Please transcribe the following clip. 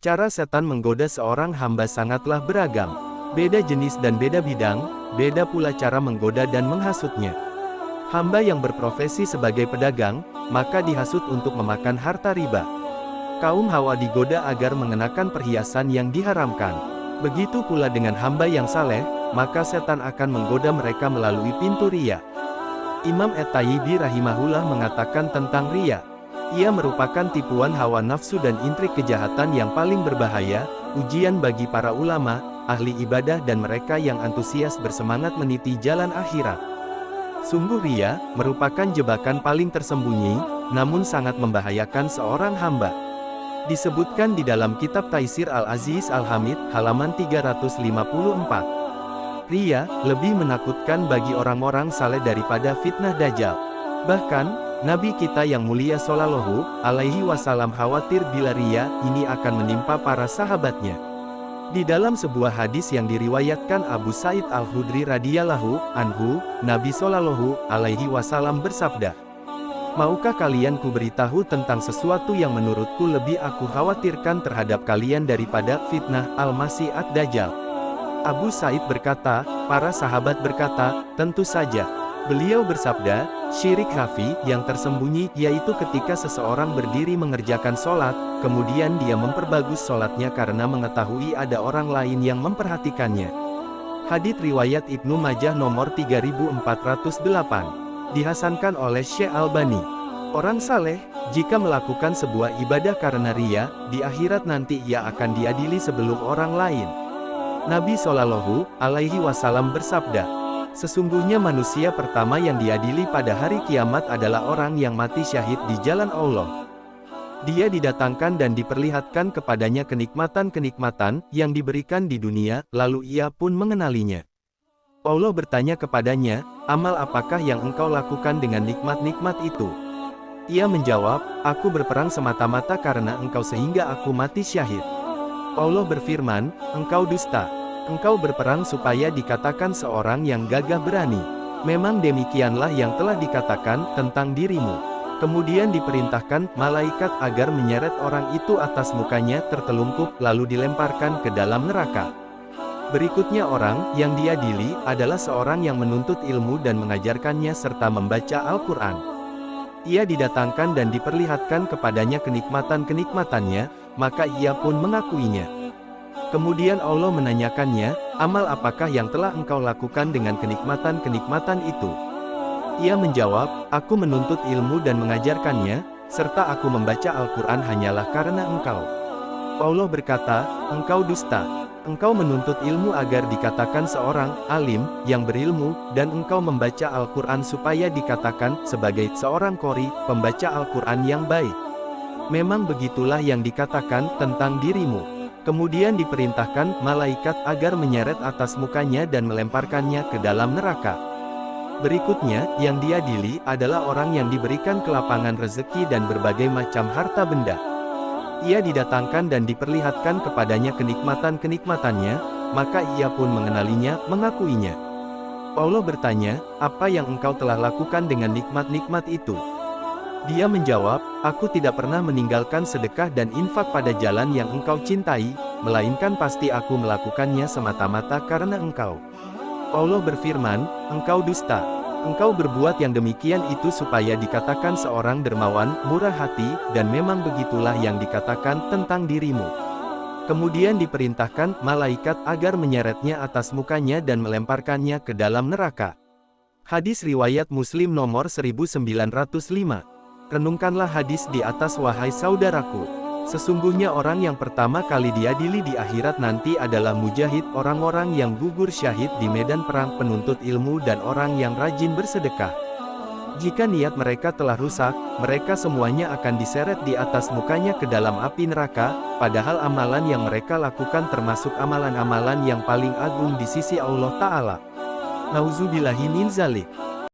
Cara setan menggoda seorang hamba sangatlah beragam. Beda jenis dan beda bidang, beda pula cara menggoda dan menghasutnya. Hamba yang berprofesi sebagai pedagang, maka dihasut untuk memakan harta riba. Kaum Hawa digoda agar mengenakan perhiasan yang diharamkan. Begitu pula dengan hamba yang saleh, maka setan akan menggoda mereka melalui pintu riya. Imam At-Tayyib rahimahullah mengatakan tentang riya, ia merupakan tipuan hawa nafsu dan intrik kejahatan yang paling berbahaya, ujian bagi para ulama, ahli ibadah dan mereka yang antusias bersemangat meniti jalan akhirat. Sungguh riya, merupakan jebakan paling tersembunyi, namun sangat membahayakan seorang hamba. Disebutkan di dalam kitab Taisir Al-Aziz Al-Hamid, halaman 354. Riya, lebih menakutkan bagi orang-orang saleh daripada fitnah Dajjal. Bahkan, Nabi kita yang mulia Shallallahu Alaihi Wasallam khawatir bila riya ini akan menimpa para sahabatnya. Di dalam sebuah hadis yang diriwayatkan Abu Sa'id Al-Khudri radhiyallahu anhu, Nabi Shallallahu Alaihi Wasallam bersabda, "Maukah kalian kuberitahu tentang sesuatu yang menurutku lebih aku khawatirkan terhadap kalian daripada fitnah Al-Masih Ad-Dajjal?" Abu Sa'id berkata, para sahabat berkata, "Tentu saja." Beliau bersabda, "Syirik khafi yang tersembunyi, yaitu ketika seseorang berdiri mengerjakan sholat, kemudian dia memperbagus sholatnya karena mengetahui ada orang lain yang memperhatikannya." Hadits riwayat Ibnu Majah nomor 3408. Dihasankan oleh Syekh Albani. Orang saleh, jika melakukan sebuah ibadah karena riya, di akhirat nanti ia akan diadili sebelum orang lain. Nabi Shallallahu Alaihi Wasallam bersabda, "Sesungguhnya manusia pertama yang diadili pada hari kiamat adalah orang yang mati syahid di jalan Allah. Dia didatangkan dan diperlihatkan kepadanya kenikmatan-kenikmatan yang diberikan di dunia, lalu ia pun mengenalinya. Allah bertanya kepadanya, 'Amal apakah yang engkau lakukan dengan nikmat-nikmat itu?' Ia menjawab, 'Aku berperang semata-mata karena engkau sehingga aku mati syahid.' Allah berfirman, 'Engkau dusta. Engkau berperang supaya dikatakan seorang yang gagah berani. Memang demikianlah yang telah dikatakan tentang dirimu.' Kemudian diperintahkan malaikat agar menyeret orang itu atas mukanya tertelungkup lalu dilemparkan ke dalam neraka. Berikutnya orang yang diadili adalah seorang yang menuntut ilmu dan mengajarkannya serta membaca Al-Quran. Ia didatangkan dan diperlihatkan kepadanya kenikmatan-kenikmatannya, maka ia pun mengakuinya. Kemudian Allah menanyakannya, 'Amal apakah yang telah engkau lakukan dengan kenikmatan-kenikmatan itu?' Ia menjawab, 'Aku menuntut ilmu dan mengajarkannya, serta aku membaca Al-Quran hanyalah karena engkau.' Allah berkata, 'Engkau dusta. Engkau menuntut ilmu agar dikatakan seorang alim yang berilmu, dan engkau membaca Al-Quran supaya dikatakan sebagai seorang qori, pembaca Al-Quran yang baik. Memang begitulah yang dikatakan tentang dirimu.' Kemudian diperintahkan malaikat agar menyeret atas mukanya dan melemparkannya ke dalam neraka. Berikutnya, yang diadili adalah orang yang diberikan kelapangan rezeki dan berbagai macam harta benda. Ia didatangkan dan diperlihatkan kepadanya kenikmatan-kenikmatannya, maka ia pun mengenalinya, mengakuinya. Allah bertanya, 'Apa yang engkau telah lakukan dengan nikmat-nikmat itu?' Dia menjawab, 'Aku tidak pernah meninggalkan sedekah dan infak pada jalan yang engkau cintai, melainkan pasti aku melakukannya semata-mata karena engkau.' Allah berfirman, 'Engkau dusta. Engkau berbuat yang demikian itu supaya dikatakan seorang dermawan, murah hati, dan memang begitulah yang dikatakan tentang dirimu.' Kemudian diperintahkan malaikat agar menyeretnya atas mukanya dan melemparkannya ke dalam neraka." Hadis riwayat Muslim nomor 1905. Renungkanlah hadis di atas wahai saudaraku. Sesungguhnya orang yang pertama kali diadili di akhirat nanti adalah mujahid, orang-orang yang gugur syahid di medan perang, penuntut ilmu dan orang yang rajin bersedekah. Jika niat mereka telah rusak, mereka semuanya akan diseret di atas mukanya ke dalam api neraka, padahal amalan yang mereka lakukan termasuk amalan-amalan yang paling agung di sisi Allah Ta'ala. Nauzubillahi min zalik.